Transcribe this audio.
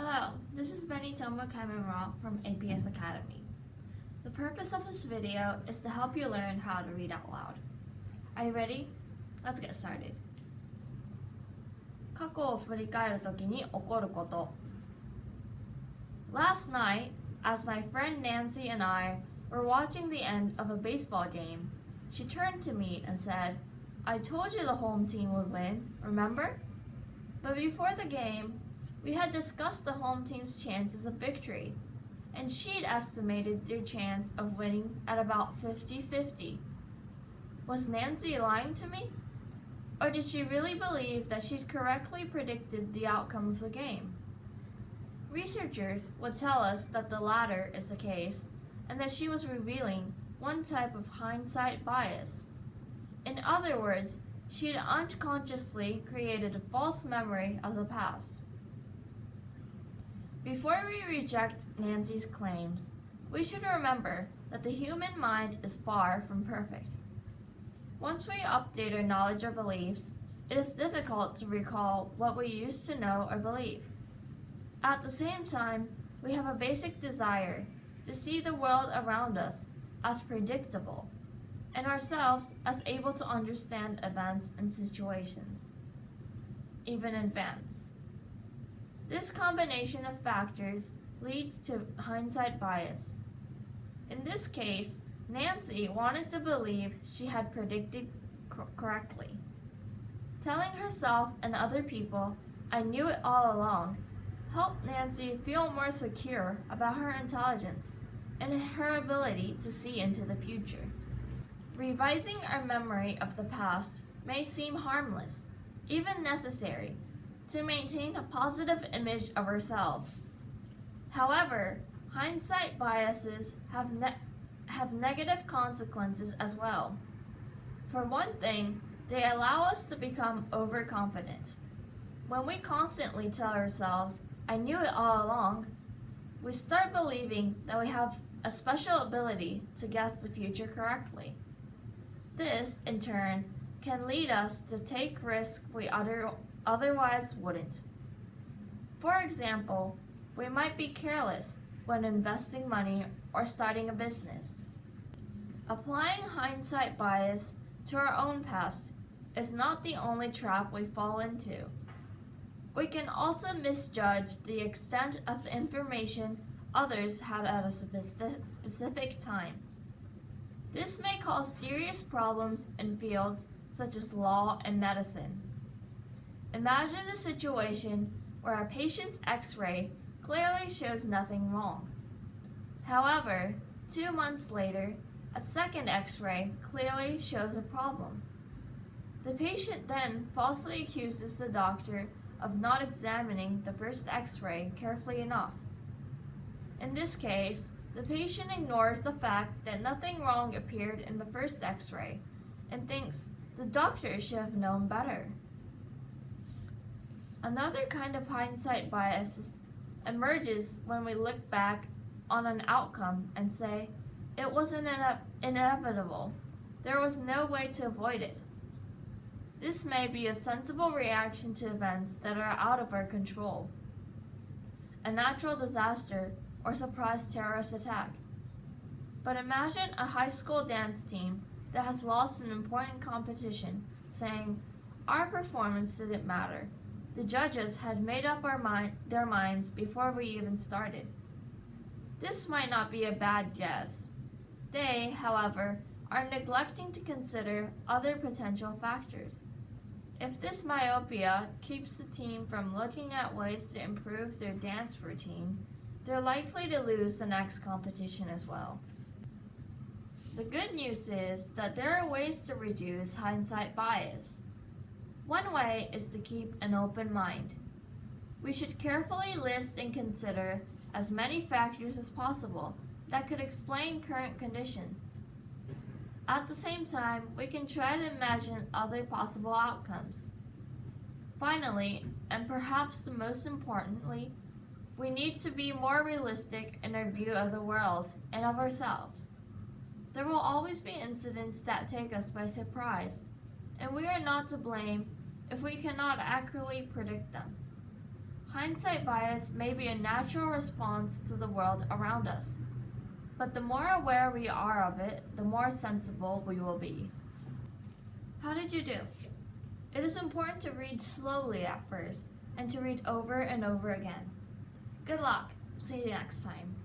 Hello, this is Benny Tomo Kamera from aps Academy. The purpose of this video is to help you learn how to read out loud. Are you ready? Let's get started. 過去を振り返るときに起こること。Last night, as my friend Nancy and I were watching the end of a baseball game, she turned to me and said, "I told you the home team would win, remember?" But before the game, we had discussed the home team's chances of victory, and she'd estimated their chance of winning at about 50-50. Was Nancy lying to me? Or did she really believe that she'd correctly predicted the outcome of the game? Researchers would tell us that the latter is the case, and that she was revealing one type of hindsight bias. In other words, she'd unconsciously created a false memory of the past. Before we reject Nancy's claims, we should remember that the human mind is far from perfect. Once we update our knowledge or beliefs, it is difficult to recall what we used to know or believe. At the same time, we have a basic desire to see the world around us as predictable, and ourselves as able to understand events and situations, even in advance. This combination of factors leads to hindsight bias. In this case, Nancy wanted to believe she had predicted correctly. Telling herself and other people, "I knew it all along," helped Nancy feel more secure about her intelligence and her ability to see into the future. Revising our memory of the past may seem harmless, even necessary, to maintain a positive image of ourselves. However, hindsight biases have negative consequences as well. For one thing, they allow us to become overconfident. When we constantly tell ourselves, "I knew it all along," we start believing that we have a special ability to guess the future correctly. This, in turn, can lead us to take risks we otherwise wouldn't. For example, we might be careless when investing money or starting a business. Applying hindsight bias to our own past is not the only trap we fall into. We can also misjudge the extent of the information others had at a specific time. This may cause serious problems in fields such as law and medicine. Imagine a situation where a patient's X-ray clearly shows nothing wrong. However, 2 months later, a second X-ray clearly shows a problem. The patient then falsely accuses the doctor of not examining the first X-ray carefully enough. In this case, the patient ignores the fact that nothing wrong appeared in the first X-ray and thinks the doctor should have known better. Another kind of hindsight bias emerges when we look back on an outcome and say, "It was inevitable. There was no way to avoid it." This may be a sensible reaction to events that are out of our control. A natural disaster or surprise terrorist attack. But imagine a high school dance team that has lost an important competition saying, "Our performance didn't matter. The judges had made up their minds before we even started." This might not be a bad guess. They, however, are neglecting to consider other potential factors. If this myopia keeps the team from looking at ways to improve their dance routine, they're likely to lose the next competition as well. The good news is that there are ways to reduce hindsight bias. One way is to keep an open mind. We should carefully list and consider as many factors as possible that could explain current conditions. At the same time, we can try to imagine other possible outcomes. Finally, and perhaps most importantly, we need to be more realistic in our view of the world and of ourselves. There will always be incidents that take us by surprise, and we are not to blame if we cannot accurately predict them. Hindsight bias may be a natural response to the world around us, but the more aware we are of it, the more sensible we will be. How did you do? It is important to read slowly at first and to read over and over again. Good luck. See you next time.